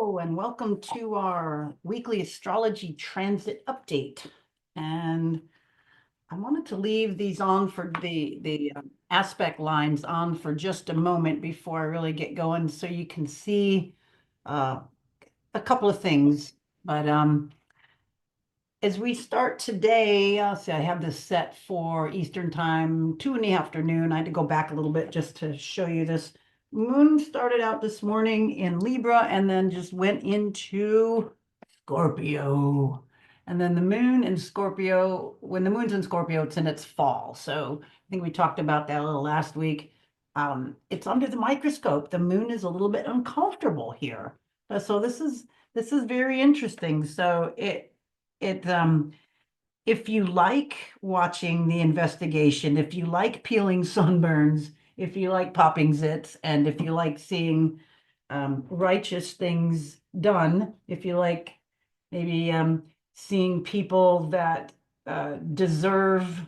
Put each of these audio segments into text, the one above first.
Hello, and welcome to our weekly astrology transit update. And I wanted to leave these on for the aspect lines on for just a moment before I really get going, so you can see uh, a couple of things. But as we start today, see, I have this set for Eastern time, 2 in the afternoon. I had to go back a little bit just to show you this. Moon started out this morning in Libra and then just went into Scorpio. And then the moon in Scorpio, when the moon's in Scorpio, it's in its fall. So I think we talked about that a little last week. It's under the microscope. The moon is a little bit uncomfortable here. So this is very interesting. So it if you like watching the investigation, if you like peeling sunburns, if you like popping zits, and if you like seeing righteous things done, if you like maybe seeing people that deserve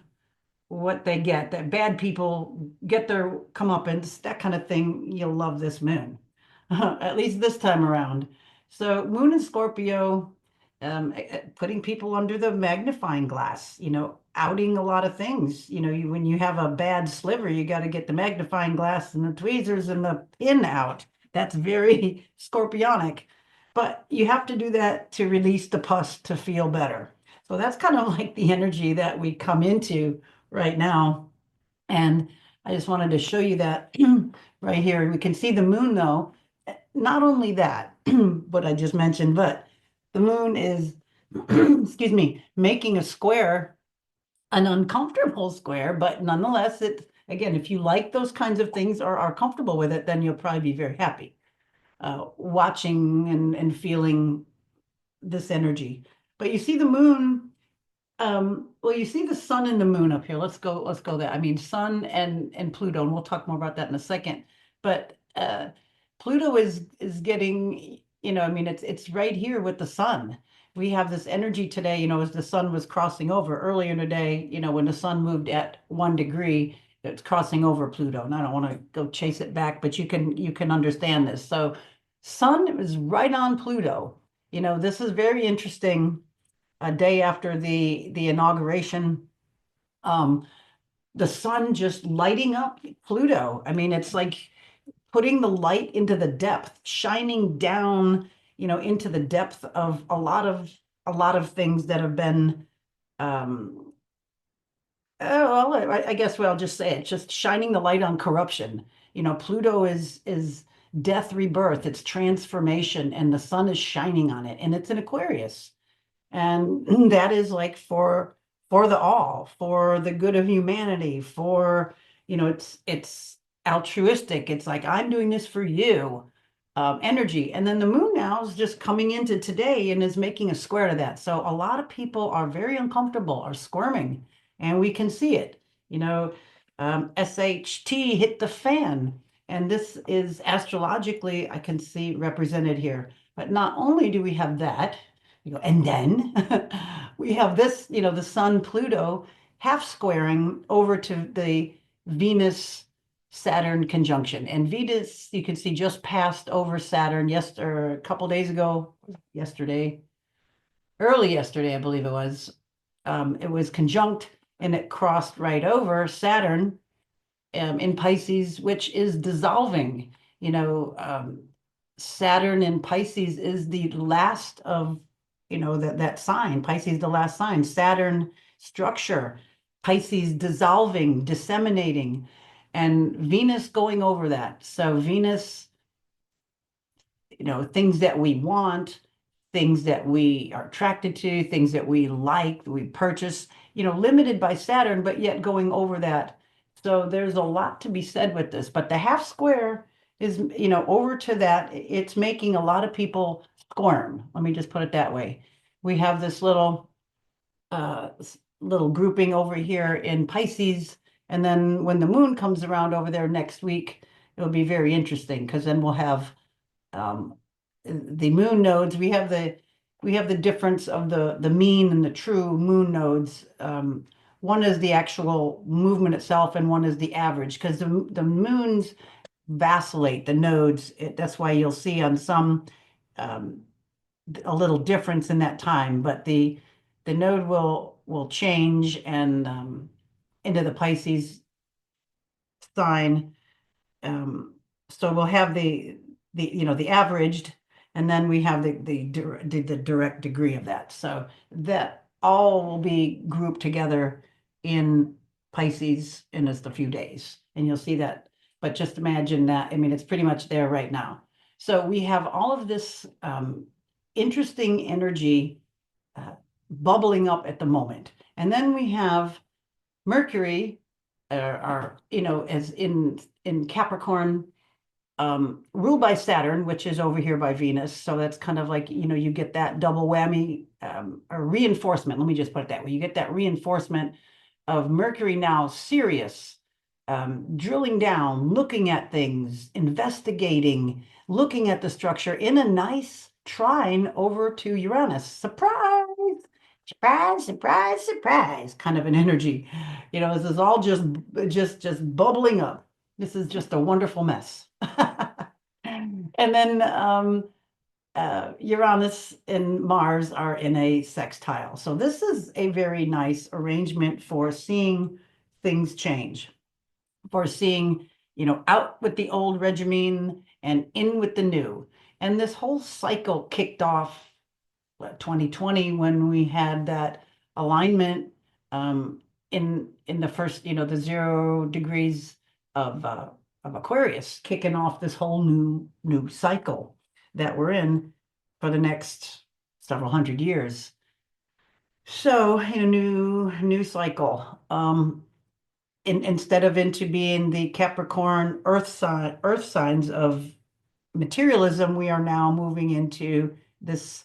what they get, that bad people get their comeuppance, that kind of thing, you'll love this moon, at least this time around. So, moon in Scorpio, putting people under the magnifying glass, outing a lot of things. When you have a bad sliver, you got to get the magnifying glass and the tweezers and the pin out. That's very scorpionic, but you have to do that to release the pus to feel better. So that's kind of like the energy that we come into right now. And I just wanted to show you that right here. We can see the moon though. Not only that, what I just mentioned, but the moon is, excuse me, making a square, an uncomfortable square, but nonetheless, again, if you like those kinds of things or are comfortable with it, then you'll probably be very happy watching and feeling this energy. But you see the moon, well, you see the sun and the moon up here. Let's go there. I mean, sun and Pluto, and we'll talk more about that in a second. But Pluto is getting, I mean, it's right here with the sun. We have this energy today, as the sun was crossing over earlier today, when the sun moved at 1 degree, it's crossing over Pluto. And I don't want to go chase it back, but you can understand this. So sun is right on Pluto. This is very interesting. A day after the inauguration, um, the sun just lighting up Pluto. I mean, it's like putting the light into the depth, shining down, into the depth of a lot of things that have been well, I guess what I'll just say it's just shining the light on corruption. Pluto is death, rebirth, it's transformation, and the sun is shining on it, and it's an Aquarius. And that is like for the all, for the good of humanity, for, it's altruistic. It's like, I'm doing this for you, energy. And then the moon now is just coming into today and is making a square to that. So a lot of people are very uncomfortable, are squirming, and we can see it. SHT hit the fan. And this is astrologically, I can see represented here. But not only do we have that, and then we have this, the sun Pluto half squaring over to the Venus Saturn conjunction. And Venus, you can see, just passed over Saturn a couple days ago, early yesterday, I believe it was. It was conjunct and it crossed right over Saturn in Pisces, which is dissolving. Saturn in Pisces is the last of, that sign. Pisces, the last sign. Saturn structure. Pisces dissolving, disseminating, and Venus going over that. So Venus, things that we want, things that we are attracted to, things that we like, that we purchase, limited by Saturn, but yet going over that. So there's a lot to be said with this. But the half square is, over to that, it's making a lot of people squirm. Let me just put it that way. We have this uh, little grouping over here in Pisces. And then when the moon comes around over there next week, it'll be very interesting because then we'll have um, the moon nodes. We have the difference of the mean and the true moon nodes. One is the actual movement itself, and one is the average because the moons vacillate the nodes. That's why you'll see on some um, a little difference in that time, but the node will change and into the Pisces sign. Um, so we'll have the averaged, and then we have the direct degree of that. So that all will be grouped together in Pisces in just a few days, and you'll see that. But just imagine that. I mean, it's pretty much there right now. So we have all of this interesting energy uh, bubbling up at the moment, and then we have Mercury, as in Capricorn, ruled by Saturn, which is over here by Venus. So that's kind of like, you get that double whammy, or reinforcement. Let me just put it that way. You get that reinforcement of Mercury now serious, drilling down, looking at things, investigating, looking at the structure in a nice trine over to Uranus. Surprise! Surprise, surprise, surprise, kind of an energy. This is all just bubbling up. This is just a wonderful mess. And then Uranus and Mars are in a sextile. So this is a very nice arrangement for seeing things change, for seeing, out with the old regime and in with the new. And this whole cycle kicked off 2020 when we had that alignment in the first, the 0 degrees of uh, of Aquarius, kicking off this whole new cycle that we're in for the next several hundred years. So, new cycle. Instead of into being the Capricorn earth signs of materialism, we are now moving into this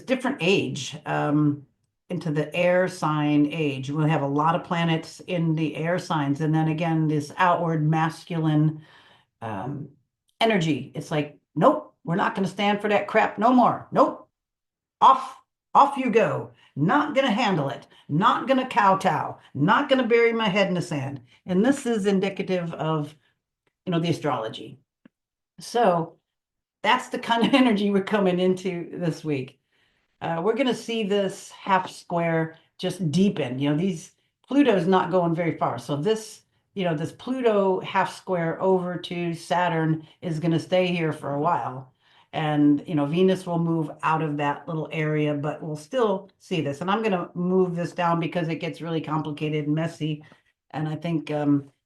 different age, into the air sign age. We'll have a lot of planets in the air signs, and then again, this outward masculine um, energy. It's like, nope, we're not going to stand for that crap no more. Nope, off, off you go. Not going to handle it. Not going to kowtow. Not going to bury my head in the sand. And this is indicative of, the astrology. So that's the kind of energy we're coming into this week. We're going to see this half square just deepen. Pluto's not going very far. So this Pluto half square over to Saturn is going to stay here for a while. And, Venus will move out of that little area, but we'll still see this. And I'm going to move this down because it gets really complicated and messy. And I think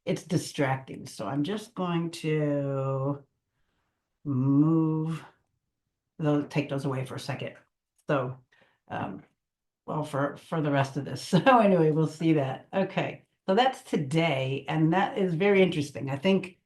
it's distracting. So I'm just going to take those away for a second. So, um, well, for the rest of this. So anyway, we'll see that. Okay, so that's today, and that is very interesting. I think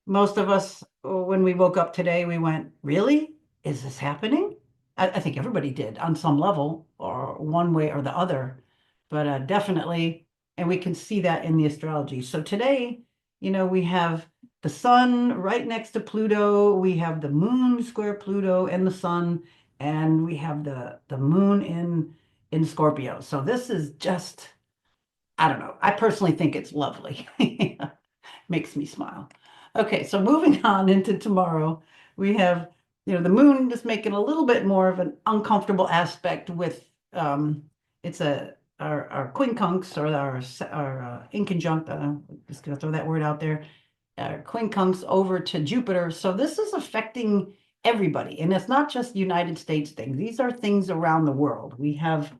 most of us, when we woke up today, we went, "Really? Is this happening?" I think everybody did on some level, or one way or the other, but definitely, and we can see that in the astrology. So today, we have the sun right next to Pluto. We have the moon square Pluto and the sun, and we have the moon in Scorpio. So this is just, I don't know. I personally think it's lovely. Makes me smile. Okay, so moving on into tomorrow, we have, the moon just making a little bit more of an uncomfortable aspect with it's our quincunx, or our inconjunct. Just gonna throw that word out there. Quincunx over to Jupiter. So this is affecting everybody, and it's not just United States things. These are things around the world. We have,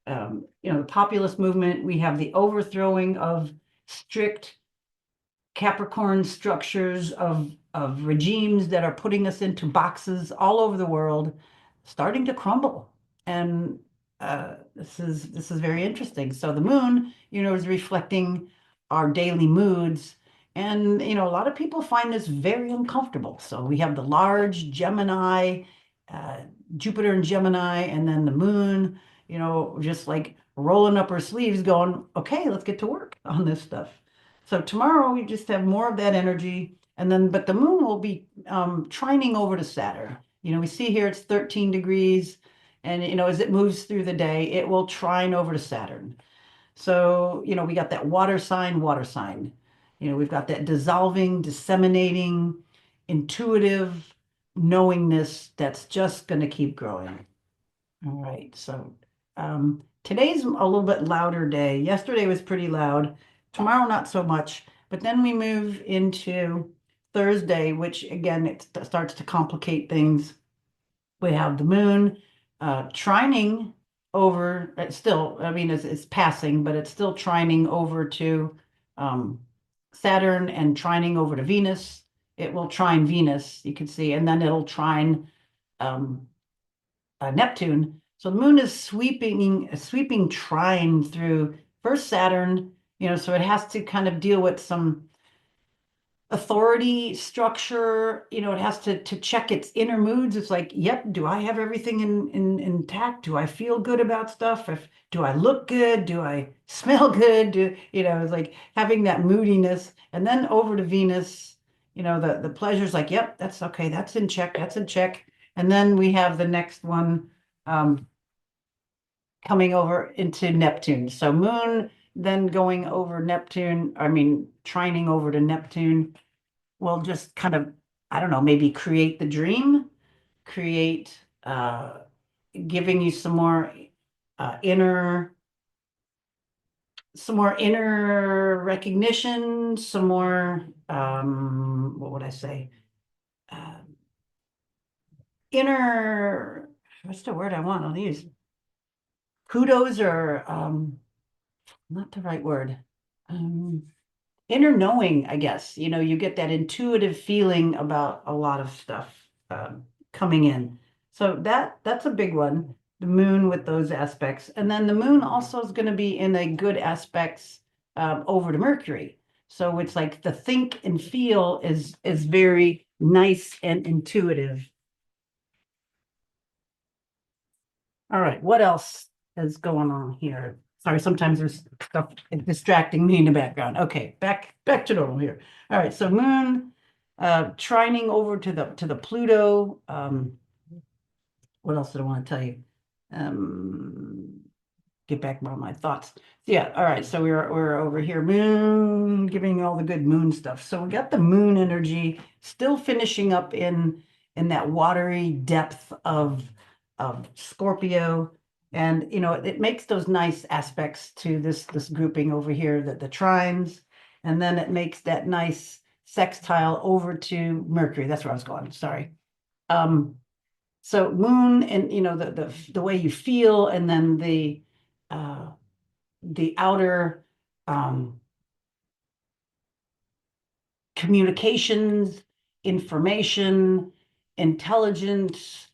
the populist movement. We have the overthrowing of strict Capricorn structures of regimes that are putting us into boxes all over the world, starting to crumble. And this is very interesting. So the moon, is reflecting our daily moods. And, a lot of people find this very uncomfortable. So we have the large Gemini, uh, Jupiter and Gemini, and then the moon, just like rolling up her sleeves going, okay, let's get to work on this stuff. So tomorrow we just have more of that energy. But the moon will be trining over to Saturn. We see here it's 13 degrees. And, as it moves through the day, it will trine over to Saturn. So, we got that water sign, water sign. We've got that dissolving, disseminating, intuitive, knowingness that's just going to keep growing. All right, so today's a little bit louder day. Yesterday was pretty loud. Tomorrow, not so much. But then we move into Thursday, which again, it starts to complicate things. We have the moon trining over, it's still, I mean, it's passing, but it's still trining over to um, Saturn and trining over to Venus. It will trine Venus, you can see, and then it'll trine um, Neptune. So the moon is sweeping a sweeping trine through first Saturn, so it has to kind of deal with some authority structure. It has to check its inner moods. It's like, yep, do I have everything in intact? Do I feel good about stuff? If do I look good? Do I smell good? It's like having that moodiness. And then over to Venus, the pleasure's like, yep, that's okay, that's in check, that's in check. And then we have the next one um, coming over into Neptune. So Moon then going over Neptune, I mean, trining over to Neptune will just kind of, I don't know, maybe create the dream, create, giving you uh, inner, some more inner recognition, some more, what would I say? Uh, Inner, what's the word I want to use? Kudos or not the right word. Um, Inner knowing, I guess. You get that intuitive feeling about a lot of stuff coming in. So that's a big one. The moon with those aspects, and then the moon also is going to be in a good aspects over to Mercury. So it's like the think and feel is very nice and intuitive. All right, what else is going on here? Sorry, sometimes there's stuff distracting me in the background. Okay, back to normal here. All right, so moon trining over to the Pluto. What else did I want to tell you? Um, get back on my thoughts. Yeah, all right. So we're over here, moon, giving all the good moon stuff. So we got the moon energy still finishing up in that watery depth of Scorpio. And it makes those nice aspects to this grouping over here, the trines, and then it makes that nice sextile over to Mercury. That's where I was going. Sorry. Um, so moon and the way you feel, and then uh the outer um, communications, information, intelligence,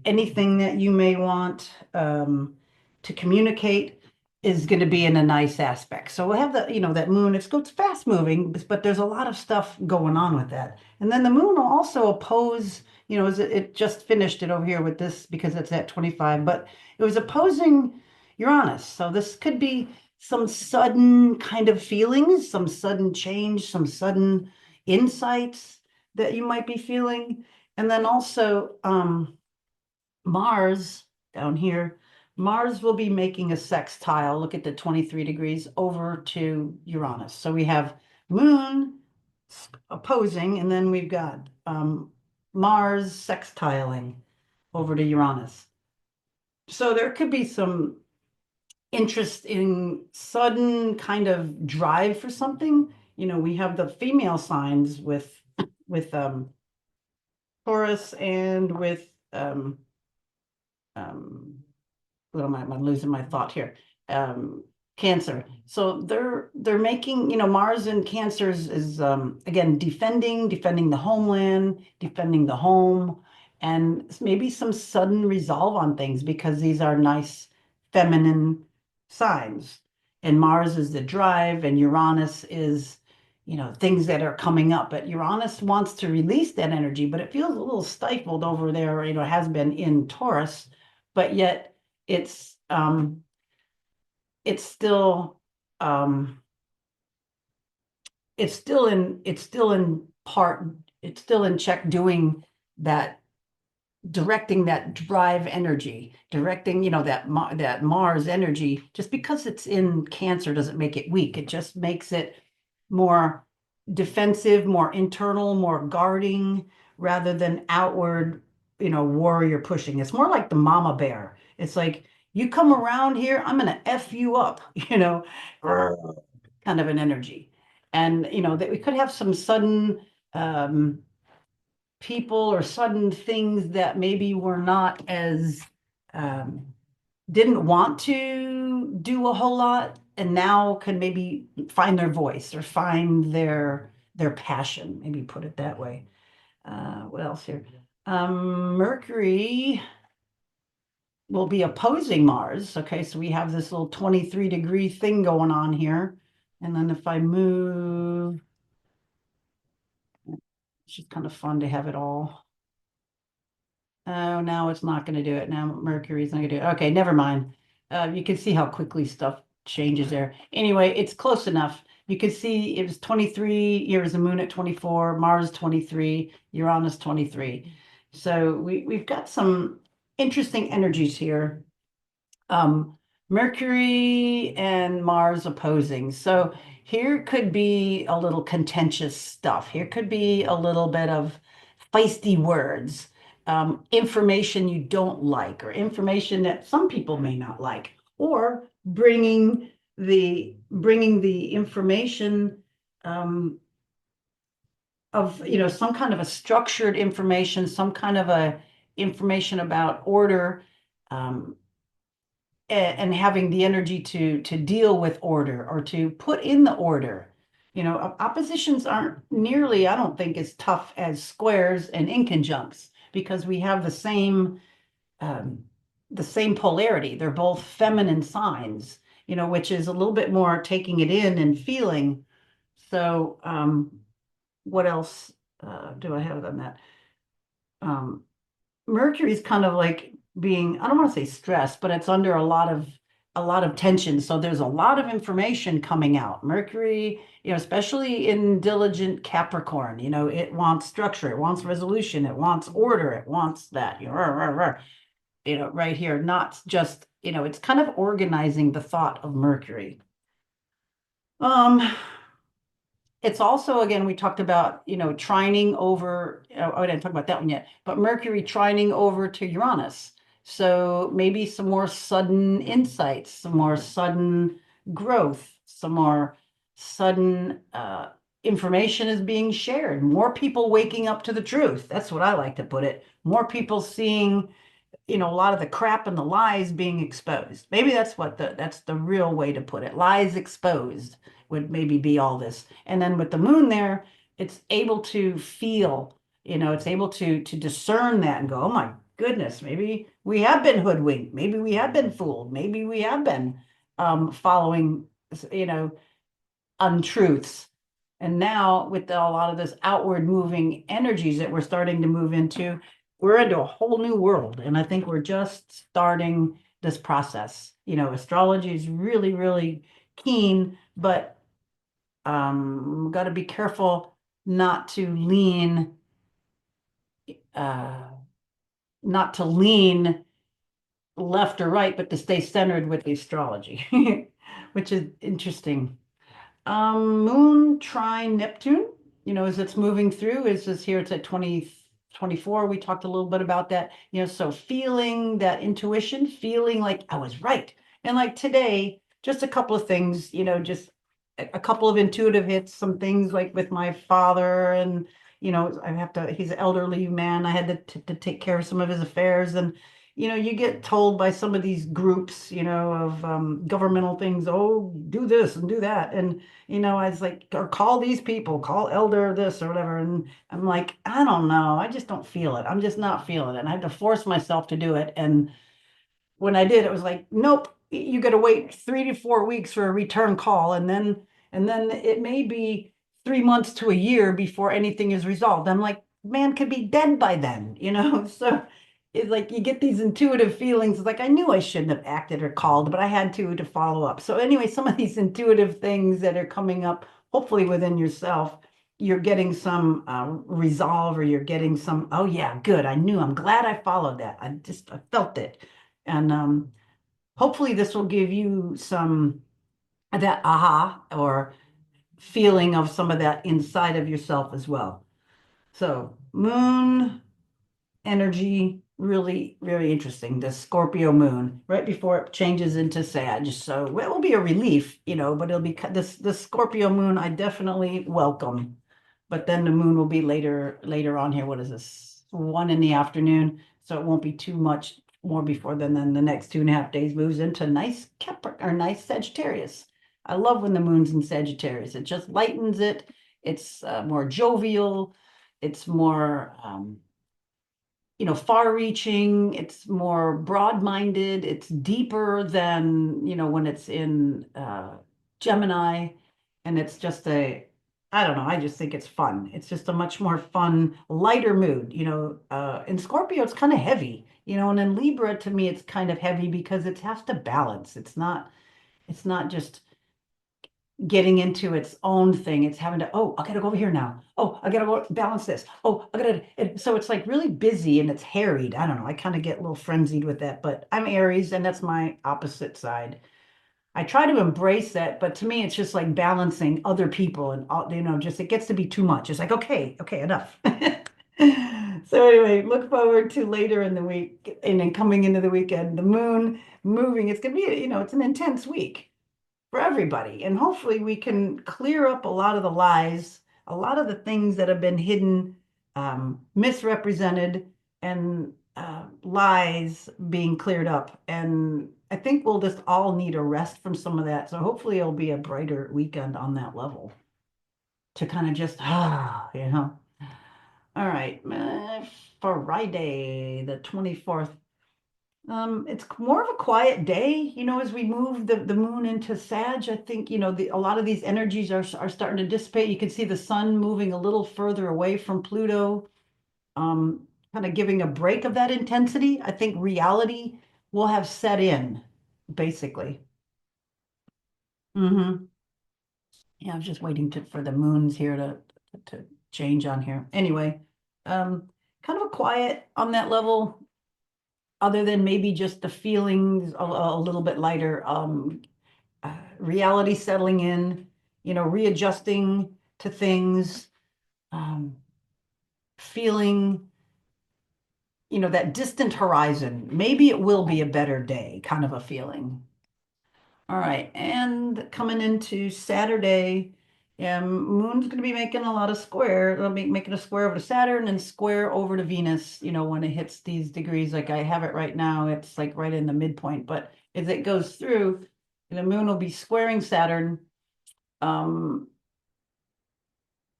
anything that you may want to communicate is going to be in a nice aspect. So we'll have that moon. It's fast moving, but there's a lot of stuff going on with that. And then the moon will also oppose, as it just finished it over here with this because it's at 25, but it was opposing Uranus. So this could be some sudden kind of feelings, some sudden change, some sudden insights that you might be feeling. And then also Mars down here, Mars will be making a sextile. Look at the 23 degrees over to Uranus. So we have Moon opposing, and then we've got Mars sextiling over to Uranus. So there could be some interest in sudden kind of drive for something. We have the female signs with Taurus and with um what am I? I'm losing my thought here. Cancer. So they're making, Mars in Cancer is again defending the homeland, defending the home, and maybe some sudden resolve on things because these are nice feminine signs. And Mars is the drive, and Uranus is, things that are coming up. But Uranus wants to release that energy, but it feels a little stifled over there, has been in Taurus, but yet it's um it's still um it's still in part, it's still in check, doing that, directing that drive energy, directing, that Mars energy. Just because it's in Cancer doesn't make it weak. It just makes it more defensive, more internal, more guarding, rather than outward, warrior pushing. It's more like the mama bear. It's like, you come around here, I'm gonna F you up, kind of an energy. And, that we could have some sudden um, people or sudden things that maybe were not as um, didn't want to do a whole lot and now can maybe find their voice or find their passion, maybe put it that way. What else here? Mercury will be opposing Mars. Okay, so we have this little 23-degree thing going on here. And then if I move, it's just kind of fun to have it all. Oh, now it's not going to do it. Now Mercury's not going to do it. Okay, never mind. You can see how quickly stuff changes there. Anyway, it's close enough. You can see it was 23 years, the moon at 24, Mars 23, Uranus 23. So we've got some interesting energies here. um, Mercury and Mars opposing. So here could be a little contentious stuff. Here could be a little bit of feisty words, information you don't like, or information that some people may not like, or bringing the information um, of some kind of a structured information, some kind of a information about order. Um, and having the energy to deal with order or to put in the order. Oppositions aren't nearly, I don't think, as tough as squares and inconjuncts because we have um, the same polarity. They're both feminine signs, which is a little bit more taking it in and feeling. So, what else do I have on that? Um, Mercury's kind of like being, I don't want to say stressed, but it's under a lot of tension. So there's a lot of information coming out. Mercury, especially in diligent Capricorn, it wants structure, it wants resolution, it wants order, it wants that, right here, not just, it's kind of organizing the thought of Mercury. Um, it's also, again, we talked about, trining over, I didn't talk about that one yet, but Mercury trining over to Uranus. So maybe some more sudden insights, some more sudden growth, some more sudden information is being shared, more people waking up to the truth. That's what I like to put it. More people seeing a lot of the crap and the lies being exposed. Maybe that's the real way to put it. Lies exposed would maybe be all this. And then with the moon there, it's able to feel, it's able to discern that and go, oh my goodness, maybe we have been hoodwinked, maybe we have been fooled, maybe we have been following, you know, untruths. And now, with a lot of this outward moving energies that we're starting to move into, we're into a whole new world. And I think we're just starting this process. Astrology is really, really keen, but we've got to be careful not to lean, uh, not to lean left or right, but to stay centered with the astrology, which is interesting. Moon trine Neptune, as it's moving through, is this here, it's at 2024. We talked a little bit about that, so feeling that intuition, feeling like I was right. And like today, just a couple of things, just a couple of intuitive hits, some things like with my father and, he's an elderly man. I had to take care of some of his affairs. And, you get told by some of these groups, of governmental things, oh, do this and do that. And, I was like, or call these people, call elder this or whatever. And I'm like, I don't know. I just don't feel it. I'm just not feeling it. And I had to force myself to do it. And when I did, it was like, nope, you got to wait 3 to 4 weeks for a return call. And then it may be 3 months to a year before anything is resolved. I'm like, man could be dead by then, So it's like you get these intuitive feelings. Like I knew I shouldn't have acted or called, but I had to follow up. So anyway, some of these intuitive things that are coming up, hopefully within yourself, you're getting some resolve, or you're getting some, oh yeah, good. I'm glad I followed that. I felt it. And hopefully this will give you some that aha or feeling of some of that inside of yourself as well. So moon energy, really, very interesting. The Scorpio moon, right before it changes into Sag. So it will be a relief, but it'll be this the Scorpio moon I definitely welcome. But then the moon will be later on here. What is this? 1 in the afternoon. So it won't be too much more before then the next 2.5 days moves into nice nice Sagittarius. I love when the moon's in Sagittarius. It just lightens it. It's more jovial. It's more far-reaching, it's more broad-minded, it's deeper than, when it's in Gemini, and it's just I don't know, I just think it's fun. It's just a much more fun, lighter mood. In Scorpio, it's kind of heavy, and in Libra, to me, it's kind of heavy because it has to balance. It's not just getting into its own thing. It's having to, oh, I gotta go over here now. Oh, I gotta go balance this. Oh, I gotta, so it's like really busy and it's harried. I don't know. I kind of get a little frenzied with that, but I'm Aries and that's my opposite side. I try to embrace that, but to me, it's just like balancing other people and all, just it gets to be too much. It's like, okay, okay, enough. So anyway, look forward to later in the week and then coming into the weekend, the moon moving. It's gonna be, it's an intense week for everybody. And hopefully we can clear up a lot of the lies, a lot of the things that have been hidden, misrepresented, and lies being cleared up. And I think we'll just all need a rest from some of that. So hopefully it'll be a brighter weekend on that level to kind of just, All right, Friday, the 24th. It's more of a quiet day, as we move the moon into Sag. I think, a lot of these energies are starting to dissipate. You can see the sun moving a little further away from Pluto, kind of giving a break of that intensity. I think reality will have set in, basically. Hmm. Yeah, I was just waiting for the moons here to change on here. Anyway, kind of a quiet on that level, other than maybe just the feelings a little bit lighter, reality settling in, readjusting to things, um, feeling, that distant horizon. Maybe it will be a better day, kind of a feeling. All right, and coming into Saturday, Moon's going to be making a lot of square. It'll be making a square over to Saturn and square over to Venus. When it hits these degrees, like I have it right now, it's like right in the midpoint. But as it goes through, the Moon will be squaring Saturn. Um,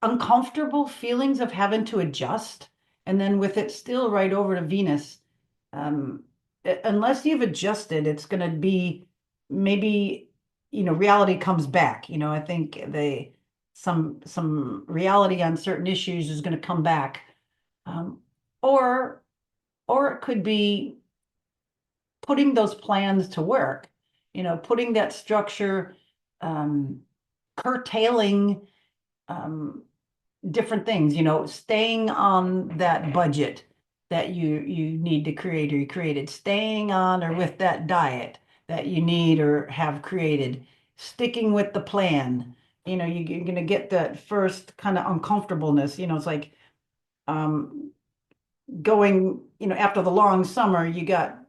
Uncomfortable feelings of having to adjust, and then with it still right over to Venus, um, unless you've adjusted, it's going to be maybe reality comes back. I think some reality on certain issues is going to come back, um, or or it could be putting those plans to work. Putting that structure, um, curtailing. Um, Different things, staying on that budget that you need to create or you created, staying on or with that diet that you need or have created, sticking with the plan. You're going to get that first kind of uncomfortableness. It's like um, going, after the long summer, you got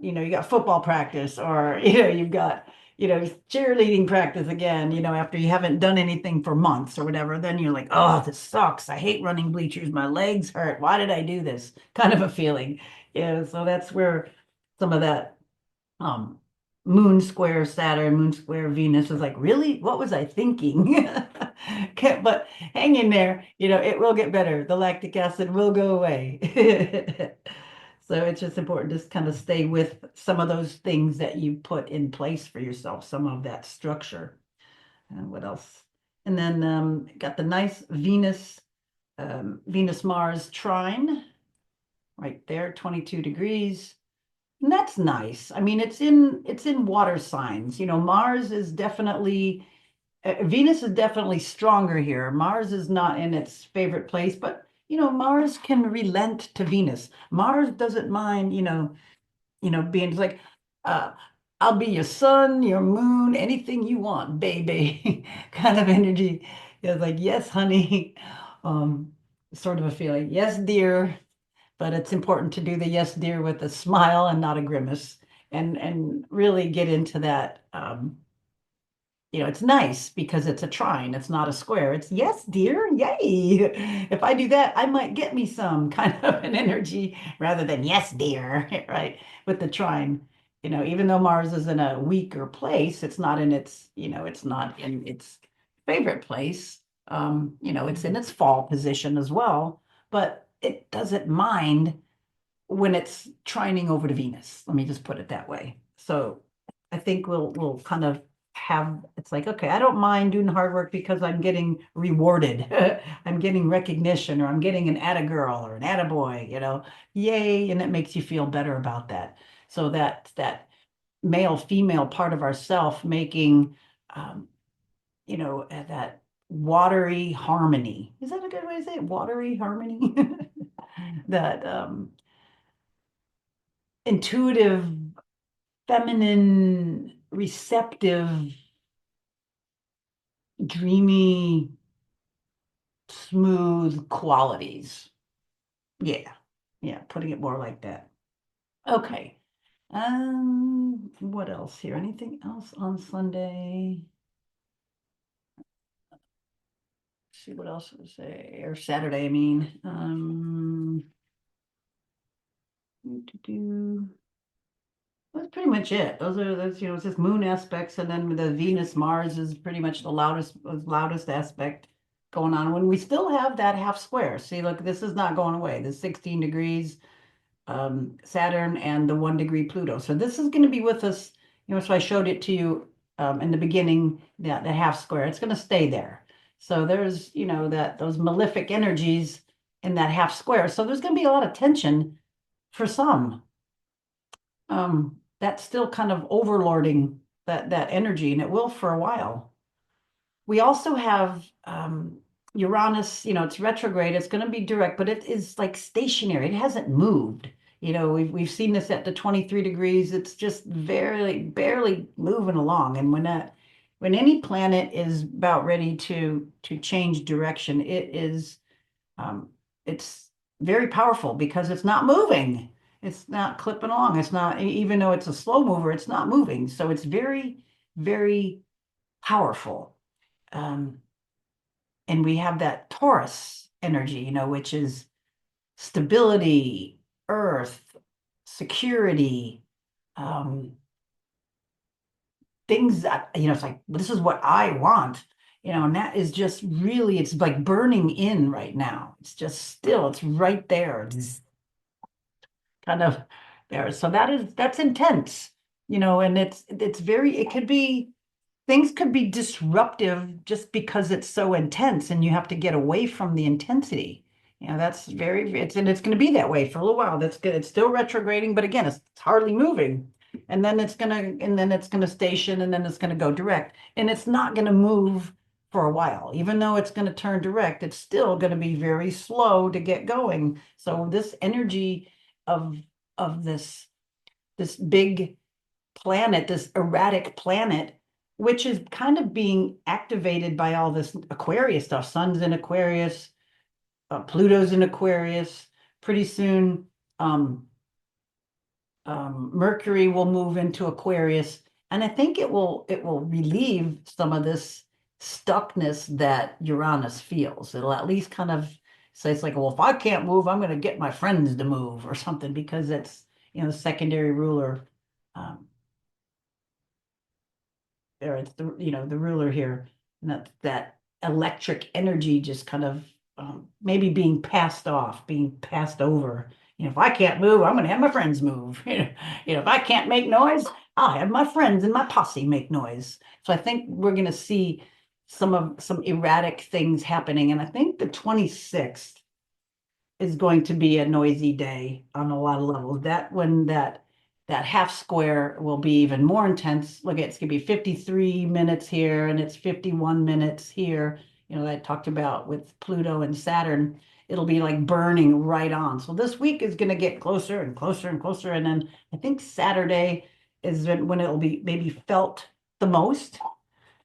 football practice, or, you've got, cheerleading practice again, after you haven't done anything for months or whatever, then you're like, oh, this sucks. I hate running bleachers. My legs hurt. Why did I do this? Kind of a feeling. Yeah. So that's where some of that um moon square Saturn, moon square Venus is like, really? What was I thinking? But hang in there, it will get better. The lactic acid will go away. So it's just important to just kind of stay with some of those things that you put in place for yourself, some of that structure. And what else? And then got the nice Venus Mars trine right there, 22 degrees. And that's nice. I mean, it's in water signs. Mars is definitely Venus is definitely stronger here. Mars is not in its favorite place, but Mars can relent to Venus. Mars doesn't mind, being like, uh, I'll be your sun, your moon, anything you want, baby, kind of energy. It's like, yes, honey. Um, Sort of a feeling. Yes, dear. But it's important to do the yes, dear with a smile and not a grimace, and really get into that. It's nice because it's a trine. It's not a square. It's yes, dear. Yay. If I do that, I might get me some kind of an energy rather than yes, dear, right? With the trine. Even though Mars is in a weaker place, it's not in it's not in its favorite place. It's in its fall position as well, but it doesn't mind when it's trining over to Venus. Let me just put it that way. So I think we'll kind of have it's like, okay, I don't mind doing hard work because I'm getting rewarded. I'm getting recognition, or I'm getting an atta girl or an atta boy, yay, and it makes you feel better about that. So that male female part of ourself making um, that watery harmony. Is that a good way to say it? Watery harmony? That intuitive, feminine, receptive, dreamy, smooth qualities. Yeah. Yeah. Putting it more like that. Okay. What else here? Anything else on Sunday? See what else to say, or Saturday, I mean. Do. That's pretty much it. It's just moon aspects, and then the Venus Mars is pretty much the loudest aspect going on. When we still have that half square. See, look, this is not going away. The 16 degrees Saturn and the 1 degree Pluto. So this is going to be with us. So I showed it to you in the beginning, that the half square. It's going to stay there. So there's, that those malefic energies in that half square. So there's going to be a lot of tension for some, that's still kind of overlording that energy, and it will for a while. We also have Uranus, it's retrograde, it's going to be direct, but it is like stationary. It hasn't moved. We've seen this at the 23 degrees. It's just barely moving along. And when any planet is about ready to change direction, um, it's very powerful because it's not moving. It's not clipping along. It's not, even though it's a slow mover, it's not moving. So it's very powerful. Um, and we have that Taurus energy, which is stability, earth, security, um, things that, it's like, this is what I want, and that is just really, it's like burning in right now. It's just still, it's right there. It's kind of there. So that's intense, and it's very, it could be, things could be disruptive just because it's so intense and you have to get away from the intensity. That's and it's going to be that way for a little while. That's good. It's still retrograding, but again, it's hardly moving. And then it's going to station, and then it's going to go direct. And it's not going to move for a while. Even though it's going to turn direct, it's still going to be very slow to get going. So this energy of of this big planet, this erratic planet, which is kind of being activated by all this Aquarius stuff. Sun's in Aquarius, Pluto's in Aquarius. Pretty soon, um, Mercury will move into Aquarius, and I think it will relieve some of this stuckness that Uranus feels. It'll at least kind of say, it's like, well, if I can't move, I'm going to get my friends to move or something, because it's, the secondary ruler. Um, or it's the ruler here, and that electric energy just kind of maybe being passed over. If I can't move, I'm going to have my friends move. If I can't make noise, I'll have my friends and my posse make noise. So I think we're going to see some erratic things happening, and I think the 26th is going to be a noisy day on a lot of levels. That half square will be even more intense. Look, it's going to be 53 minutes here, and it's 51 minutes here. That I talked about with Pluto and Saturn. It'll be like burning right on. So this week is going to get closer and closer and closer. And then I think Saturday is when it'll be maybe felt the most.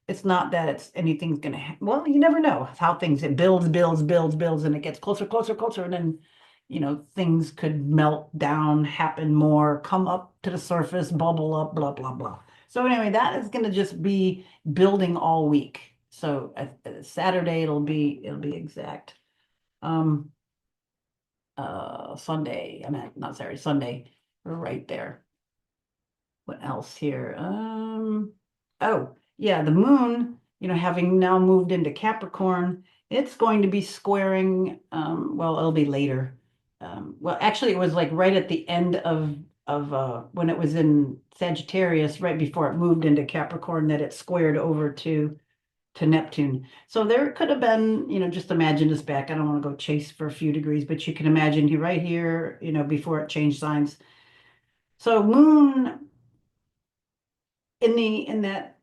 it's not that it's anything's gonna well, you never know how things it builds, and it gets closer, and then things could melt down, happen more, come up to the surface, bubble up, blah blah blah. So anyway, that is gonna just be building all week. So Saturday it'll be exact. Um Sunday, I meant not Saturday, Sunday, we're right there. What else here? Oh, yeah, the moon, having now moved into Capricorn, it's going to be squaring, well, it'll be later. Well, actually, it was like right at the end of when it was in Sagittarius, right before it moved into Capricorn, that it squared over to Neptune. So there could have been, just imagine this back. I don't want to go chase for a few degrees, but you can imagine here, right here, before it changed signs. So moon in that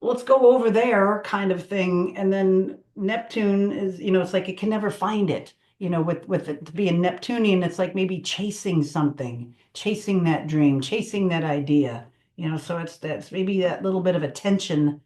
let's go over there kind of thing. And then Neptune is, it's like it can never find it, with it being Neptunian, it's like maybe chasing something, chasing that dream, chasing that idea, so that's maybe that little bit of a tension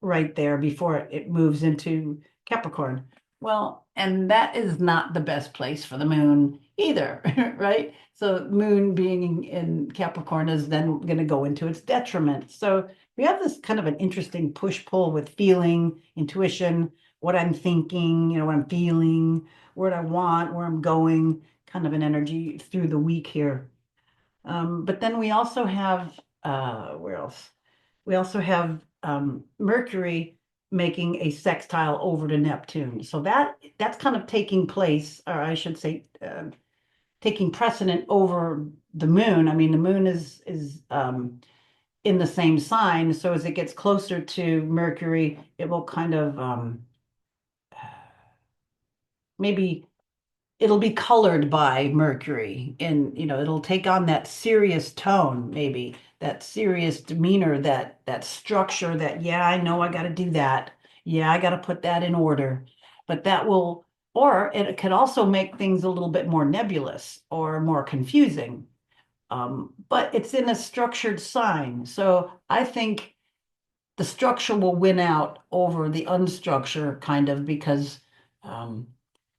right there before it moves into Capricorn. Well, and that is not the best place for the moon either, right? So moon being in Capricorn is then going to go into its detriment. So we have this kind of an interesting push-pull with feeling, intuition, what I'm thinking, what I'm feeling, what I want, where I'm going, kind of an energy through the week here. But then we also have, where else? We also have Mercury making a sextile over to Neptune. So that's kind of taking place, or I should say, taking precedent over the moon. I mean, the moon is in the same sign. So as it gets closer to Mercury, it will kind of maybe it'll be colored by Mercury, and it'll take on that serious tone, maybe that serious demeanor, that structure, that yeah, I know I got to do that. Yeah, I got to put that in order. But that will, or it could also make things a little bit more nebulous or more confusing. But it's in a structured sign. So I think the structure will win out over the unstructure kind of because um,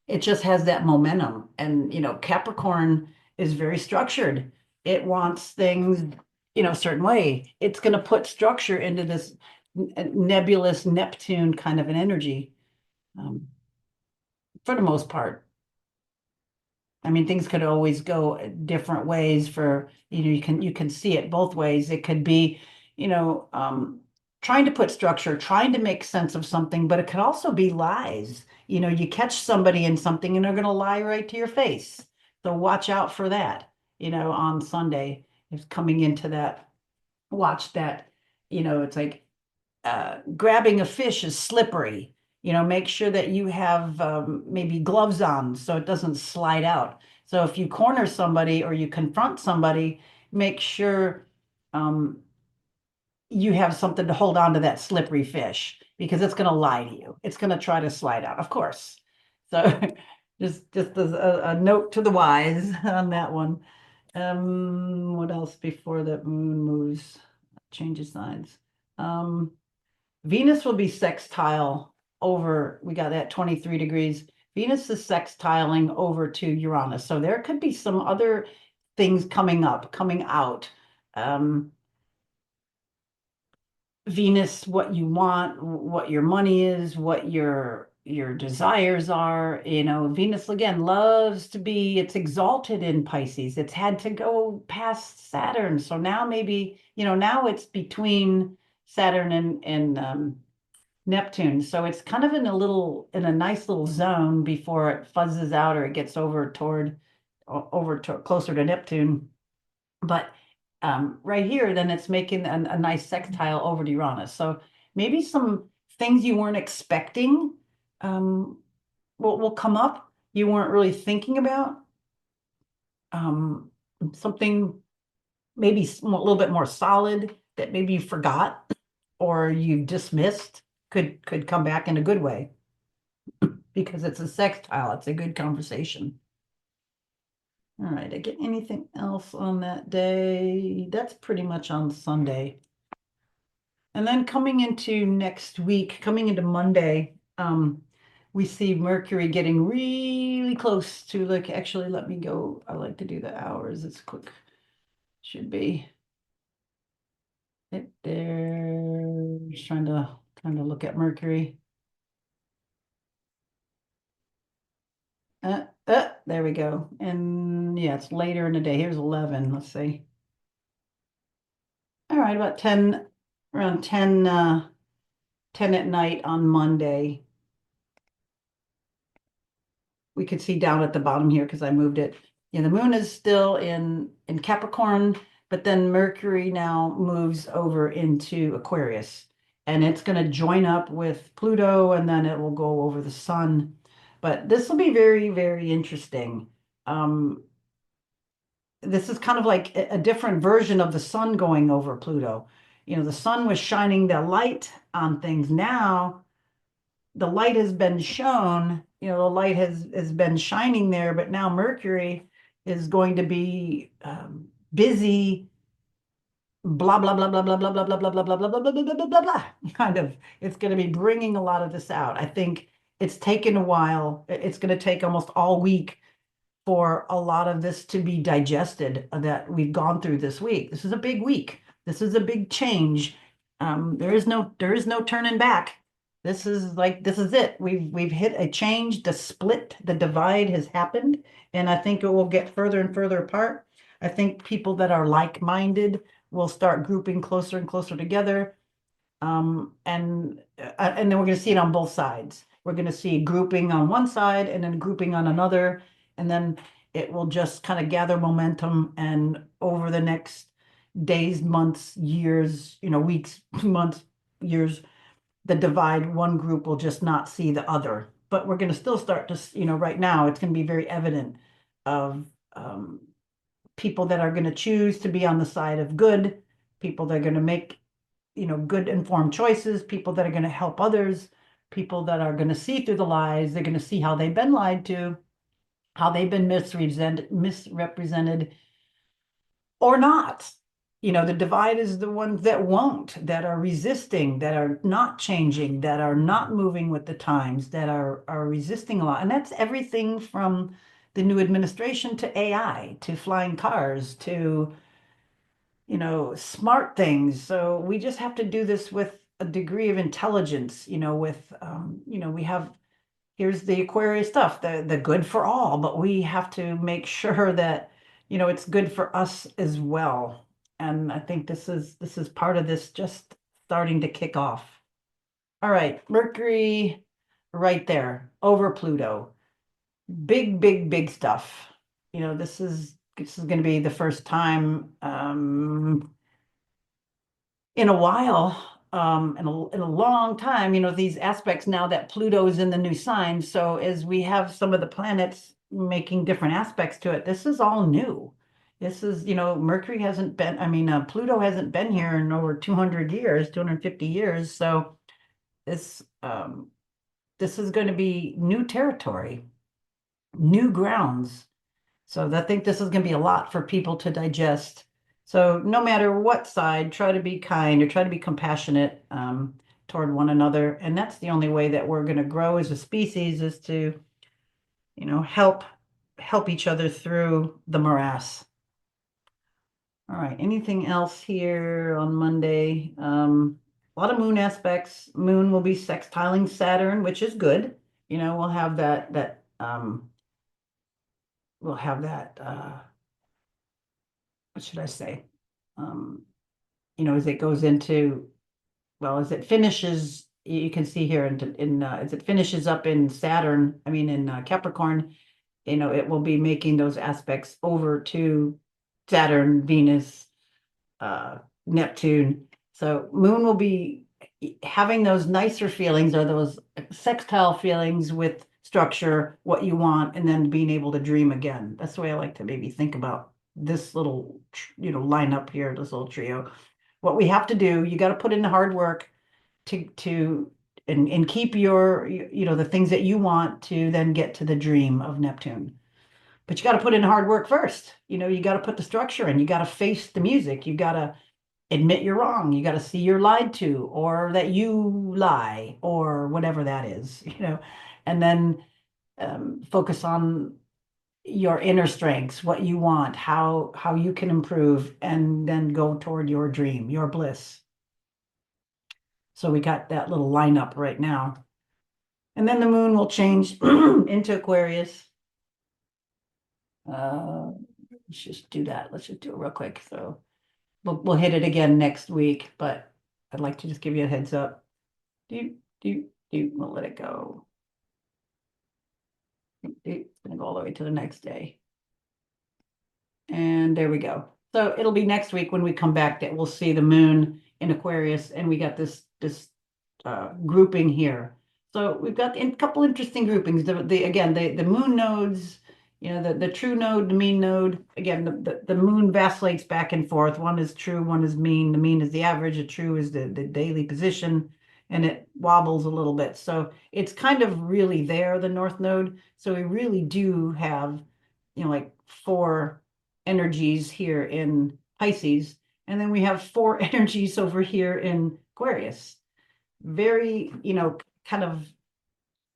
it just has that momentum. And, Capricorn is very structured. It wants things, a certain way. It's going to put structure into this nebulous Neptune kind of an energy um, for the most part. I mean, things could always go different ways for, you can see it both ways. It could be, you know, um, trying to put structure, trying to make sense of something, but it could also be lies. You catch somebody in something and they're going to lie right to your face. So watch out for that, on Sunday. It's coming into that, watch that, it's like grabbing a fish is slippery. Make sure that you have maybe gloves on so it doesn't slide out. So if you corner somebody or you confront somebody, make sure um, you have something to hold on to that slippery fish because it's going to lie to you. It's going to try to slide out, of course. So just as a note to the wise on that one. What else before the moon moves, changes signs? Um, Venus will be sextile over, we got that 23 degrees. Venus is sextiling over to Uranus. So there could be some other things coming up, coming out. Um, Venus, what you want, what your money is, what your desires are. Venus again loves to be, it's exalted in Pisces. It's had to go past Saturn. So now maybe, now it's between Saturn and Neptune. So it's kind of in a nice little zone before it fuzzes out or it gets over to closer to Neptune. But right here, then it's making a nice sextile over to Uranus. So maybe some things you weren't expecting um, will come up you weren't really thinking about. Um, Something maybe a little bit more solid that maybe you forgot or you dismissed could come back in a good way because it's a sextile. It's a good conversation. All right, I get anything else on that day? That's pretty much on Sunday. And then coming into next week, coming into Monday, we see Mercury getting really close to, like, actually, let me go. I like to do the hours. It's quick. Should be it there. Just trying to look at Mercury. There we go. And yeah, it's later in the day. Here's 11. Let's see. All right, about 10, around 10, 10 at night on Monday. We could see down at the bottom here because I moved it. Yeah, the moon is still in Capricorn, but then Mercury now moves over into Aquarius, and it's going to join up with Pluto, and then it will go over the sun. But this will be very, very interesting. Um, this is kind of like a different version of the sun going over Pluto. You know, the sun was shining the light on things. Now the light has been shown, the light has been shining there, but now Mercury is going to be busy, blah, blah, blah, blah, blah, blah, blah, blah, blah, blah, blah, blah, blah, blah, blah, blah, blah, blah, kind of. It's going to be bringing a lot of this out. I think it's taken a while. It's going to take almost all week for a lot of this to be digested that we've gone through this week. This is a big week. This is a big change. There is no turning back. This is it. We've hit a change. The split, the divide has happened, and I think it will get further and further apart. I think people that are like-minded will start grouping closer and closer together. And then we're going to see it on both sides. We're going to see grouping on one side and then grouping on another, and then it will just kind of gather momentum. And over the next days, months, years, weeks, months, years, the divide, one group will just not see the other. But we're going to still start to, right now, it's going to be very evident of people that are going to choose to be on the side of good, people that are going to make good informed choices, people that are going to help others, people that are going to see through the lies. They're going to see how they've been lied to, how they've been misrepresented or not. The divide is the ones that won't, that are resisting, that are not changing, that are not moving with the times, that are resisting a lot. And that's everything from the new administration to AI, to flying cars, to smart things. So we just have to do this with a degree of intelligence, we have, here's the Aquarius stuff, the good for all, but we have to make sure that, it's good for us as well. And I think this is part of this just starting to kick off. All right, Mercury right there over Pluto. Big, big, big stuff. This is going to be the first time in a while, in a long time, these aspects now that Pluto is in the new sign. So as we have some of the planets making different aspects to it, this is all new. This is, Mercury hasn't been, Pluto hasn't been here in over 200 years, 250 years. So this, this is going to be new territory, new grounds. So I think this is going to be a lot for people to digest. So no matter what side, try to be kind or try to be compassionate toward one another. And that's the only way that we're going to grow as a species, is to, help each other through the morass. All right. Anything else here on Monday? A lot of moon aspects. Moon will be sextiling Saturn, which is good. We'll have that what should I say? Um, as it goes into, well, as it finishes, you can see here as it finishes up in Saturn, in Capricorn, it will be making those aspects over to Saturn, Venus, Neptune. So Moon will be having those nicer feelings, or those sextile feelings with structure, what you want, and then being able to dream again. That's the way I like to maybe think about this little, lineup here, this little trio. What we have to do, you got to put in the hard work to and keep your, the things that you want to then get to the dream of Neptune. But you got to put in hard work first. You got to put the structure in. You got to face the music. You got to admit you're wrong. You got to see you're lied to, or that you lie, or whatever that is, and then focus on your inner strengths, what you want, how you can improve, and then go toward your dream, your bliss. So we got that little lineup right now. And then the moon will change into Aquarius. Let's just do that. Let's just do it real quick. So we'll hit it again next week, but I'd like to just give you a heads up. We'll let it go. It's gonna go all the way to the next day. And there we go. So it'll be next week when we come back that we'll see the moon in Aquarius, and we got this grouping here. So we've got a couple interesting groupings. The moon nodes, the true node, the mean node. Again, the moon vacillates back and forth. One is true, one is mean. The mean is the average, the true is the daily position, and it wobbles a little bit. So it's kind of really there, the north node. So we really do have, like four energies here in Pisces, and then we have four energies over here in Aquarius. Very, kind of,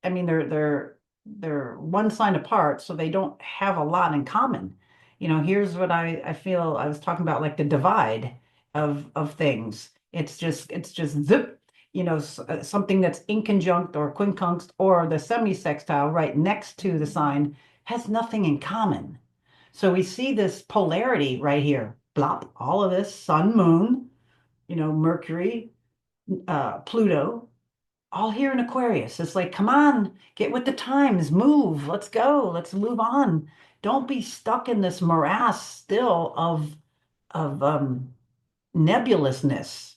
I mean, they're one sign apart, so they don't have a lot in common. Here's what I feel I was talking about, like the divide of things. It's just zip, something that's inconjunct or quincunx or the semi-sextile right next to the sign has nothing in common. So we see this polarity right here. Blop, all of this, sun, moon, Mercury, Pluto, all here in Aquarius. It's like, come on, get with the times, move, let's go, let's move on. Don't be stuck in this morass still of nebulousness.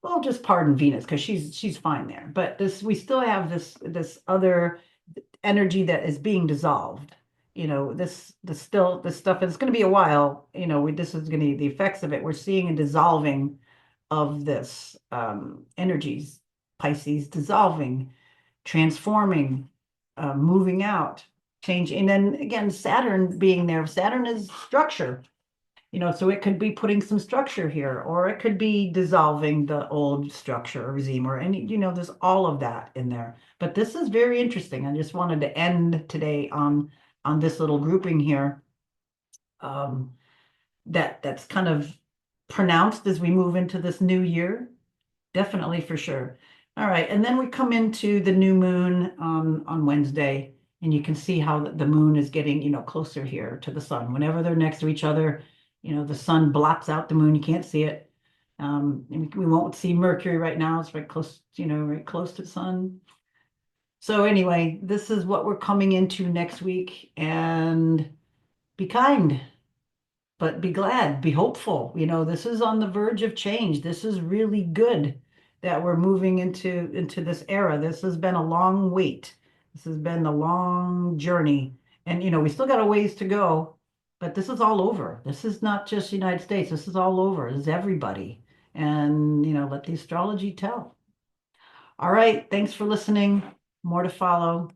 Well, just pardon Venus because she's fine there. But this we still have this other energy that is being dissolved. This stuff, it's going to be a while. This is going to be the effects of it. We're seeing a dissolving of this energies, Pisces dissolving, transforming, moving out, changing. And then again, Saturn being there. Saturn is structure. So it could be putting some structure here, or it could be dissolving the old structure or regime, or any, there's all of that in there. But this is very interesting. I just wanted to end today on this little grouping here. That's kind of pronounced as we move into this new year. Definitely for sure. All right, and then we come into the new moon on Wednesday, and you can see how the moon is getting, closer here to the sun. Whenever they're next to each other, the sun blots out the moon. You can't see it. And we won't see Mercury right now. It's right close, right close to the sun. So anyway, this is what we're coming into next week, and be kind, but be glad, be hopeful. This is on the verge of change. This is really good that we're moving into this era. This has been a long wait. This has been a long journey. And we still got a ways to go, but this is all over. This is not just the United States. This is all over. This is everybody. And let the astrology tell. All right, thanks for listening. More to follow.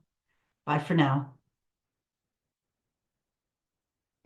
Bye for now.